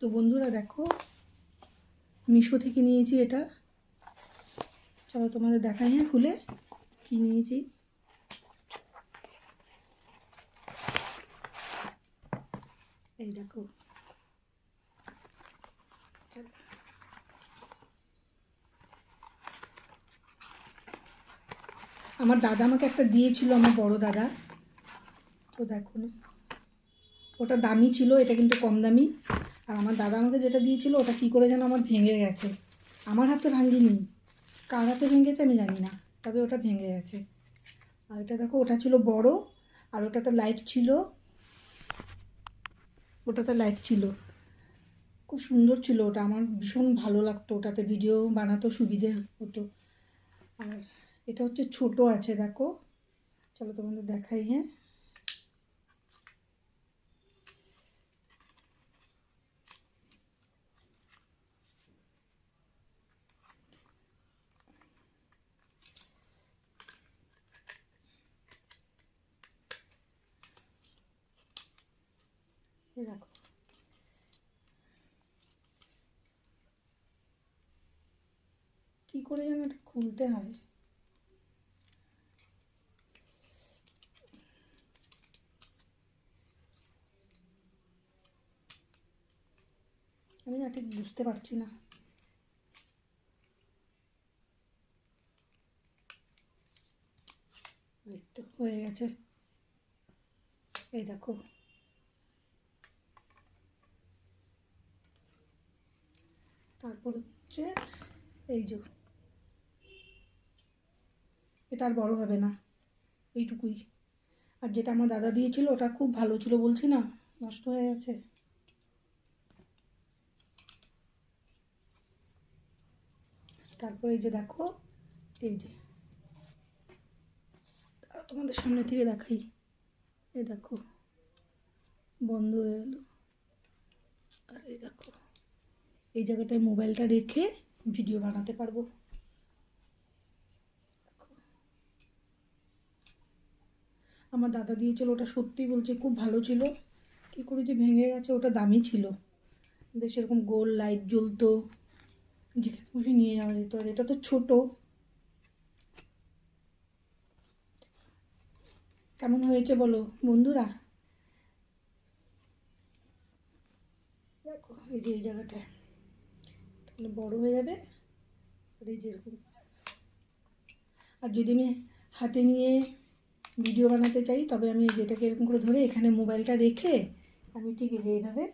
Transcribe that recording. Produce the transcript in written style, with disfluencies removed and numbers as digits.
তো বন্ধুরা দেখো, মিশো থেকে নিয়েছি এটা। চলো তোমাদের দেখাই হ্যাঁ খুলে কি নিয়েছি। এই দেখো, আমার দাদা আমাকে একটা দিয়েছিল, আমার বড় দাদা। তো দেখো না, ওটা দামি ছিল, এটা কিন্তু কম দামি। আর আমার দাদা আমাকে যেটা দিয়েছিল ওটা কী করে যেন আমার ভেঙে গেছে। আমার হাতে ভাঙিনি, কার হাতে ভেঙেছে আমি জানি না, তবে ওটা ভেঙে গেছে। আর এটা দেখো, ওটা ছিল বড়, আর ওটাতে লাইট ছিল, ওটাতে লাইট ছিল, খুব সুন্দর ছিল ওটা। আমার ভীষণ ভালো লাগতো, ওটাতে ভিডিও বানাতেও সুবিধে হতো। আর এটা হচ্ছে ছোট আছে দেখো, চলো তোমাদের দেখাই হ্যাঁ। দেখো, কি করে যেন এটা খুলতে হয়। আমি না ঠিক বুঝতে পারছি না। এই তো হয়ে গেছে, এই দেখো। তারপর হচ্ছে এই যে, এটা আর বড় হবে না, এইটুকুই। আর যেটা আমার দাদা দিয়েছিল ওটা খুব ভালো ছিল, বলছি না, নষ্ট হয়ে গেছে। তারপর এই যে দেখো, এই যে তোমাদের সামনে থেকে দেখাই, এই দেখো বন্ধ হয়ে গেল। আর এই দেখো, এই জায়গাটায় মোবাইলটা রেখে ভিডিও বানাতে পারবো। আমার দাদা দিয়েছিল, ওটা সত্যি বলছে খুব ভালো ছিল। কী করে যে ভেঙে গেছে, ওটা দামি ছিল, বেশ এরকম গোল লাইট জ্বলতো, যেখানে খুশি নিয়ে যাওয়া যেত। আর এটা তো ছোটো। কেমন হয়েছে বলো বন্ধুরা? দেখো এই যে এই জায়গাটায় তাহলে বড় হয়ে যাবে। আর এই যেরকম, আর যদি আমি হাতে নিয়ে ভিডিও বানাতে চাই তবে আমি যেটাকে এরকম করে ধরে এখানে মোবাইলটা রেখে আমি ঠিক এই যে এইভাবে